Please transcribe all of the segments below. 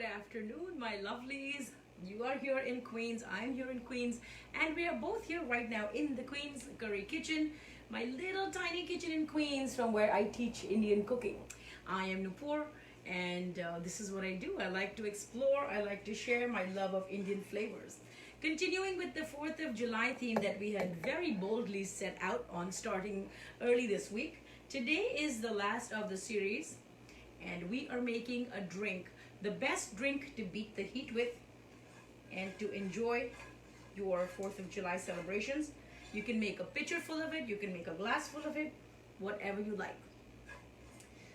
afternoon, my lovelies. You are here in Queens, I'm here in Queens, and we are both here right now in the Queens Curry Kitchen, my little tiny kitchen in Queens from where I teach Indian cooking. I am Nupur, and this is what I do. I like to explore, I like to share my love of Indian flavors. Continuing with the 4th of July theme that we had very boldly set out on starting early this week, today is the last of the series, and we are making a drink, the best drink to beat the heat with and to enjoy your 4th of July celebrations. You can make a pitcher full of it, you can make a glass full of it, whatever you like.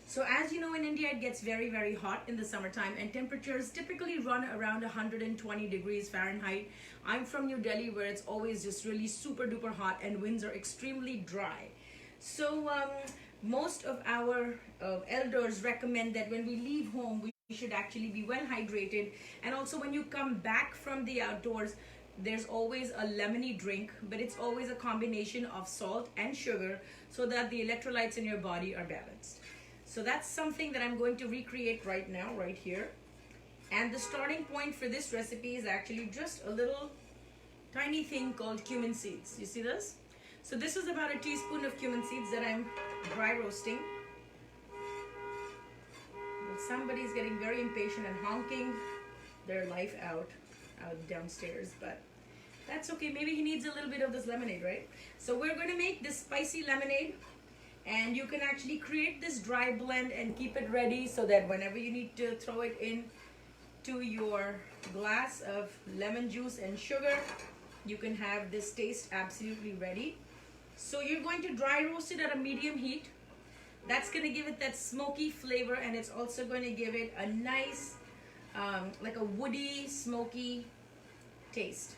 So as you know, in India it gets very hot in the summertime, and temperatures typically run around 120 degrees Fahrenheit. I'm from New Delhi, where it's always just really super duper hot and winds are extremely dry. So most of our elders recommend that when we leave home, we should actually be well hydrated, and also when you come back from the outdoors, there's always a lemony drink, but it's always a combination of salt and sugar so that the electrolytes in your body are balanced. So that's something that I'm going to recreate right now, right here. And the starting point for this recipe is actually just a little tiny thing called cumin seeds. You see this? So this is about a teaspoon of cumin seeds that I'm dry roasting. Somebody's getting very impatient and honking their life out downstairs, but that's okay. Maybe he needs a little bit of this lemonade, right? So we're going to make this spicy lemonade, and you can actually create this dry blend and keep it ready so that whenever you need to throw it in to your glass of lemon juice and sugar, you can have this taste absolutely ready. So you're going to dry roast it at a medium heat. That's going to give it that smoky flavor, and it's also going to give it a nice, like a woody, smoky taste.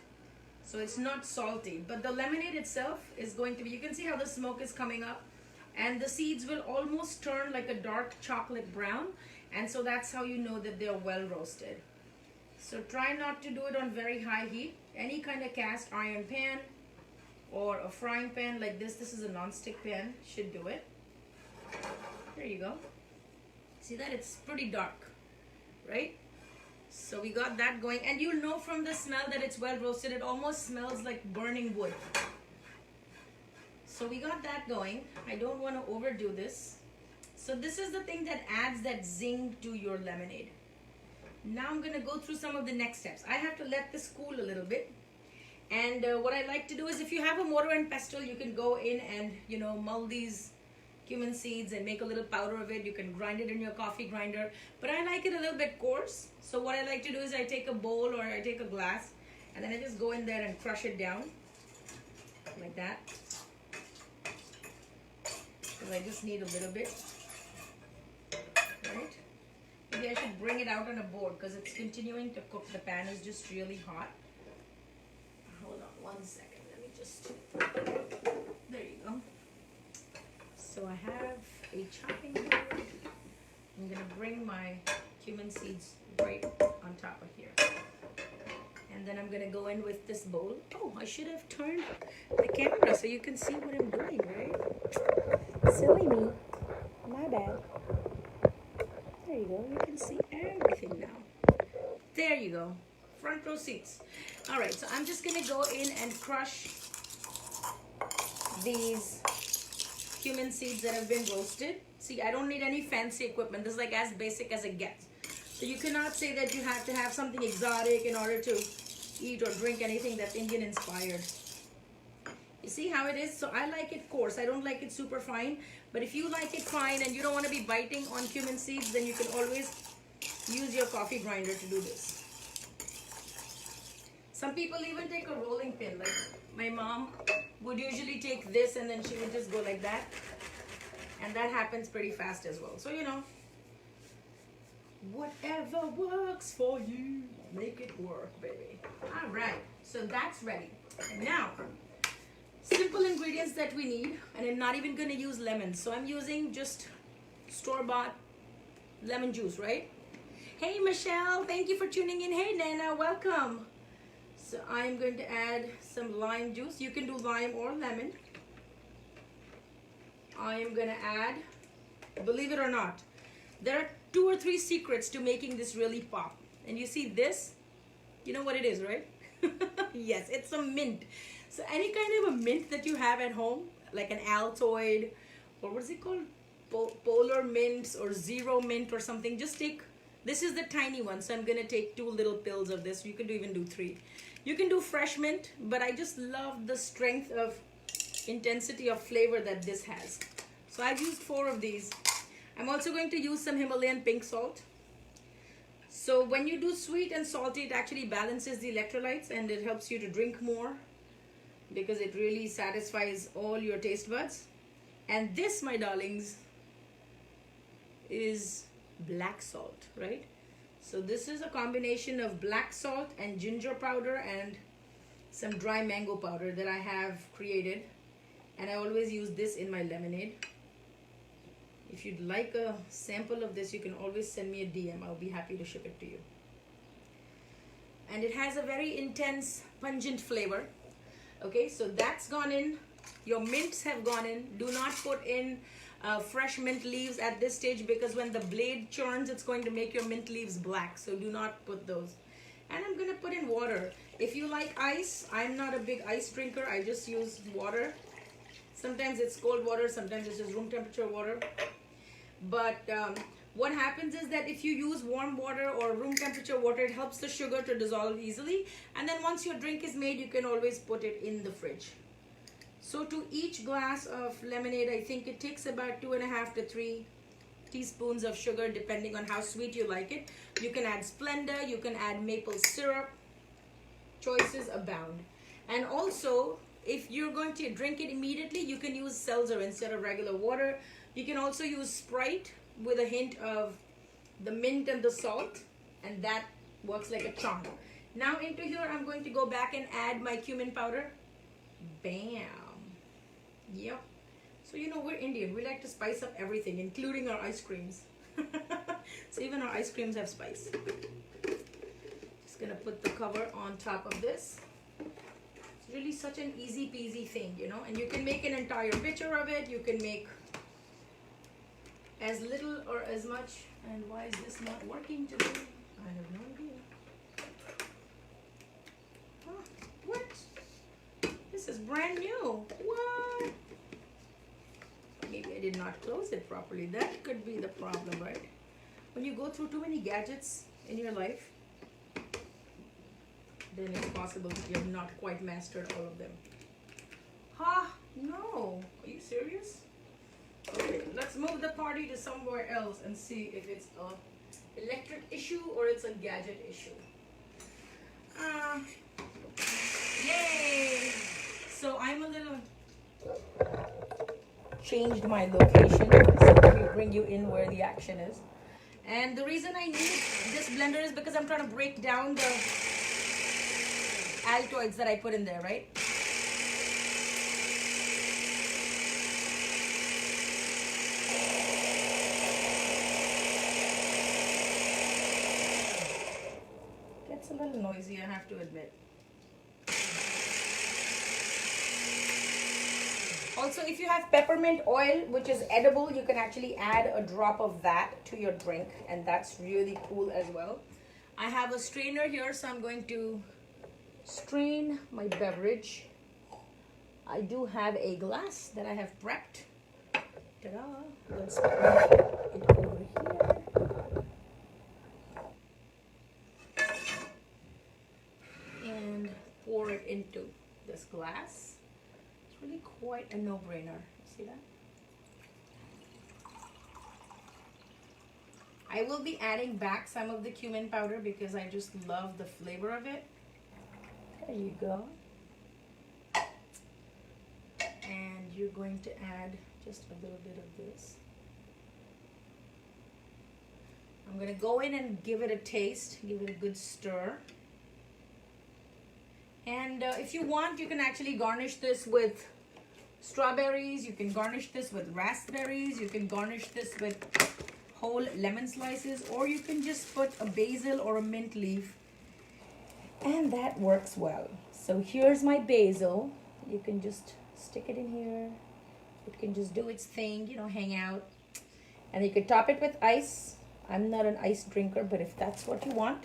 So it's not salty, but the lemonade itself is going to be, you can see how the smoke is coming up, and the seeds will almost turn like a dark chocolate brown, and so that's how you know that they're well roasted. So try not to do it on very high heat. Any kind of cast iron pan or a frying pan like this is a non-stick pan, should do it. There you go. See that? It's pretty dark, right? So we got that going, and you'll know from the smell that it's well roasted. It almost smells like burning wood. So we got that going. I don't want to overdo this. So this is the thing that adds that zing to your lemonade. Now I'm going to go through some of the next steps. I have to let this cool a little bit. And what I like to do is, if you have a mortar and pestle, you can go in and, you know, mull these cumin seeds and make a little powder of it. You can grind it in your coffee grinder, but I like it a little bit coarse. So what I like to do is I take a bowl or I take a glass, and then I just go in there and crush it down like that, because I just need a little bit, right? Maybe I should bring it out on a board because it's continuing to cook. The pan is just really hot. Hold on 1 second, let me just, there you go. So I have a chopping board. I'm going to bring my cumin seeds right on top of here. And then I'm going to go in with this bowl. Oh, I should have turned the camera so you can see what I'm doing, right? Silly me. My bad. There you go. You can see everything now. There you go. Front row seats. All right, so I'm just going to go in and crush these cumin seeds that have been roasted. See, I don't need any fancy equipment. This is like as basic as it gets. So you cannot say that you have to have something exotic in order to eat or drink anything that's Indian inspired. You see how it is? So I like it coarse. I don't like it super fine. But if you like it fine and you don't want to be biting on cumin seeds, then you can always use your coffee grinder to do this. Some people even take a rolling pin. Like my mom would usually take this and then she would just go like that, and that happens pretty fast as well. So you know, whatever works for you, make it work, baby. All right, so that's ready. And now, simple ingredients that we need, and I'm not even going to use lemons, so I'm using just store-bought lemon juice, right? Hey Michelle, thank you for tuning in. Hey Nana, welcome. So I'm going to add some lime juice. You can do lime or lemon. I am going to add, believe it or not, there are 2 or 3 secrets to making this really pop. And you see this, you know what it is, right? Yes, it's a mint. So any kind of a mint that you have at home, like an Altoid, or what is it called? Polar mints or zero mint or something. Just take, this is the tiny one, so I'm gonna take 2 little pills of this. You can even do 3. You can do fresh mint, but I just love the strength of intensity of flavor that this has. So I've used 4 of these. I'm also going to use some Himalayan pink salt. So when you do sweet and salty, it actually balances the electrolytes and it helps you to drink more because it really satisfies all your taste buds. And this, my darlings, is black salt, right? So this is a combination of black salt and ginger powder and some dry mango powder that I have created. And I always use this in my lemonade. If you'd like a sample of this, you can always send me a DM. I'll be happy to ship it to you. And it has a very intense, pungent flavor. Okay, so that's gone in. Your mints have gone in. Do not put in fresh mint leaves at this stage because when the blade churns, it's going to make your mint leaves black. So do not put those. And I'm going to put in water. If you like ice, I'm not a big ice drinker. I just use water. Sometimes it's cold water, sometimes it's just room temperature water. But what happens is that if you use warm water or room temperature water, it helps the sugar to dissolve easily. And then once your drink is made, you can always put it in the fridge. So to each glass of lemonade, I think it takes about 2.5 to 3 teaspoons of sugar, depending on how sweet you like it. You can add Splenda, you can add maple syrup. Choices abound. And also, if you're going to drink it immediately, you can use seltzer instead of regular water. You can also use Sprite with a hint of the mint and the salt, and that works like a charm. Now into here, I'm going to go back and add my cumin powder. Bam. Yep. So you know, we're Indian. We like to spice up everything, including our ice creams. So even our ice creams have spice. Just gonna put the cover on top of this. It's really such an easy peasy thing, you know, and you can make an entire pitcher of it. You can make as little or as much. And why is this not working today? I have no idea. Huh, what? This is brand new. What? Maybe I did not close it properly. That could be the problem, right? When you go through too many gadgets in your life, then it's possible that you have not quite mastered all of them. Ha! No. Are you serious? Okay, let's move the party to somewhere else and see if it's an electric issue or it's a gadget issue. Yay! So I'm a little changed my location. So let me bring you in where the action is. And the reason I need this blender is because I'm trying to break down the Altoids that I put in there, right? Gets a little noisy, I have to admit. Also, if you have peppermint oil, which is edible, you can actually add a drop of that to your drink, and that's really cool as well. I have a strainer here, so I'm going to strain my beverage. I do have a glass that I have prepped. Ta-da! Let's put it over here. And pour it into this glass. It's really quite a no-brainer. See that? I will be adding back some of the cumin powder because I just love the flavor of it. There you go. And you're going to add just a little bit of this. I'm going to go in and give it a taste, give it a good stir. And if you want, you can actually garnish this with strawberries. You can garnish this with raspberries. You can garnish this with whole lemon slices, or you can just put a basil or a mint leaf, and that works well. So here's my basil. You can just stick it in here. It can just do its thing, you know, hang out. And you could top it with ice. I'm not an ice drinker, but if that's what you want.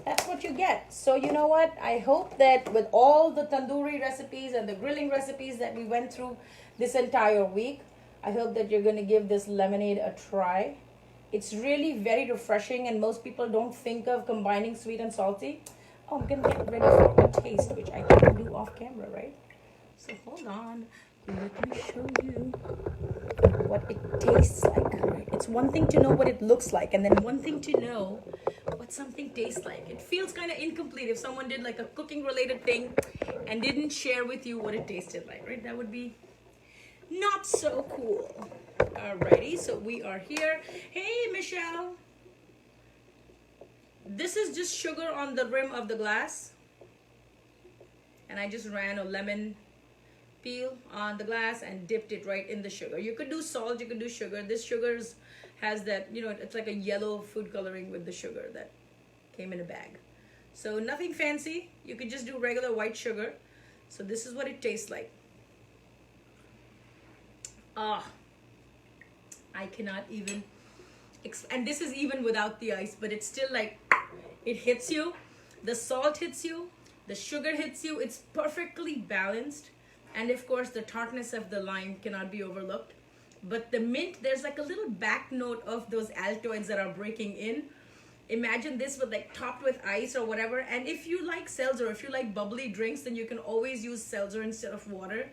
that's what you get. So you know what? I hope that with all the tandoori recipes and the grilling recipes that we went through this entire week, I hope that you're going to give this lemonade a try. It's really very refreshing, and most people don't think of combining sweet and salty. Oh, I'm going to get ready for a taste, which I can do off camera, right? So hold on. Let me show you what it tastes like. Right? It's one thing to know what it looks like, and then one thing to know what something tastes like. It feels kind of incomplete if someone did like a cooking related thing and didn't share with you what it tasted like, right? That would be not so cool. Alrighty, so we are here. Hey, Michelle. This is just sugar on the rim of the glass. And I just ran a lemon peel on the glass and dipped it right in the sugar. You could do salt, you could do sugar. This sugar has that, you know, it's like a yellow food coloring with the sugar that came in a bag. So nothing fancy. You could just do regular white sugar. So this is what it tastes like. Ah, I cannot even, and this is even without the ice, but it's still like, it hits you. The salt hits you. The sugar hits you. It's perfectly balanced. And of course, the tartness of the lime cannot be overlooked. But the mint, there's like a little back note of those altoids that are breaking in. Imagine this with like topped with ice or whatever. And if you like seltzer, if you like bubbly drinks, then you can always use seltzer instead of water.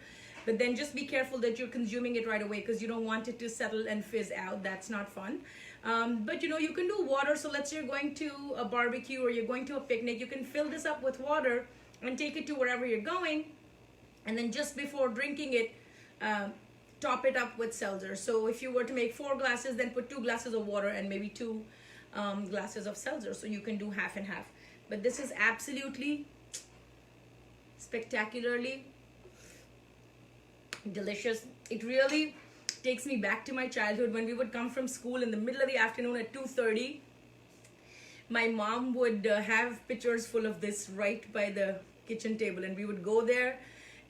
But then just be careful that you're consuming it right away, because you don't want it to settle and fizz out. That's not fun. But you know, you can do water. So let's say you're going to a barbecue or you're going to a picnic. You can fill this up with water and take it to wherever you're going. And then just before drinking it, top it up with seltzer. So if you were to make 4 glasses, then put 2 glasses of water and maybe 2 glasses of seltzer. So you can do half and half. But this is absolutely spectacularly delicious. It really takes me back to my childhood when we would come from school in the middle of the afternoon at 2:30. My mom would have pitchers full of this right by the kitchen table, and we would go there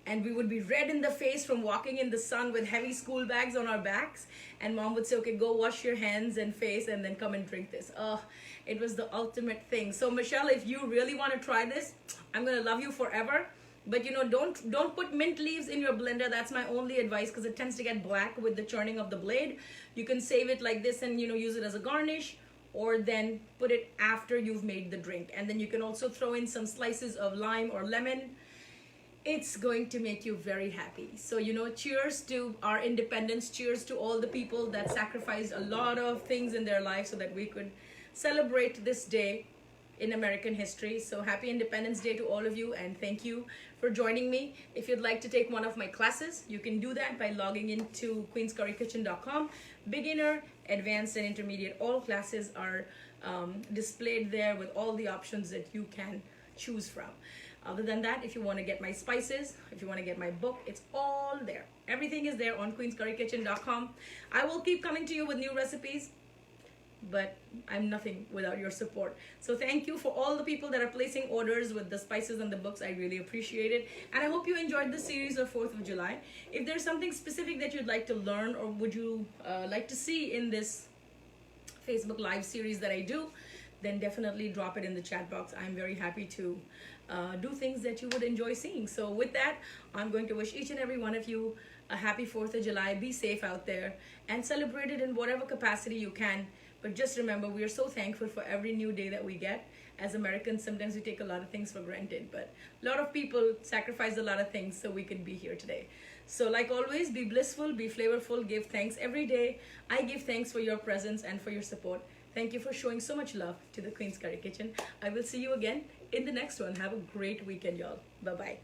and we would be red in the face from walking in the sun with heavy school bags on our backs, and mom would say, okay, go wash your hands and face and then come and drink this. Oh, it was the ultimate thing. So Michelle, if you really want to try this, I'm gonna love you forever. But you know, don't put mint leaves in your blender. That's my only advice, because it tends to get black with the churning of the blade. You can save it like this and, you know, use it as a garnish, or then put it after you've made the drink. And then you can also throw in some slices of lime or lemon. It's going to make you very happy. So, you know, cheers to our independence. Cheers to all the people that sacrificed a lot of things in their lives so that we could celebrate this day in American history. So happy Independence Day to all of you, and thank you for joining me. If you'd like to take one of my classes, you can do that by logging into queenscurrykitchen.com. Beginner, advanced, and intermediate, all classes are displayed there with all the options that you can choose from. Other than that, if you want to get my spices, if you want to get my book, it's all there. Everything is there on queenscurrykitchen.com. I will keep coming to you with new recipes, but I'm nothing without your support. So thank you for all the people that are placing orders with the spices and the books. I really appreciate it. And I hope you enjoyed the series of 4th of July. If there's something specific that you'd like to learn, or would you like to see in this Facebook Live series that I do, then definitely drop it in the chat box. I'm very happy to do things that you would enjoy seeing. So with that, I'm going to wish each and every one of you a happy 4th of July. Be safe out there and celebrate it in whatever capacity you can. But just remember, we are so thankful for every new day that we get. As Americans, sometimes we take a lot of things for granted, but a lot of people sacrifice a lot of things so we can be here today. So like always, be blissful, be flavorful, give thanks every day. I give thanks for your presence and for your support. Thank you for showing so much love to the Queen's Curry Kitchen. I will see you again in the next one. Have a great weekend, y'all. Bye-bye.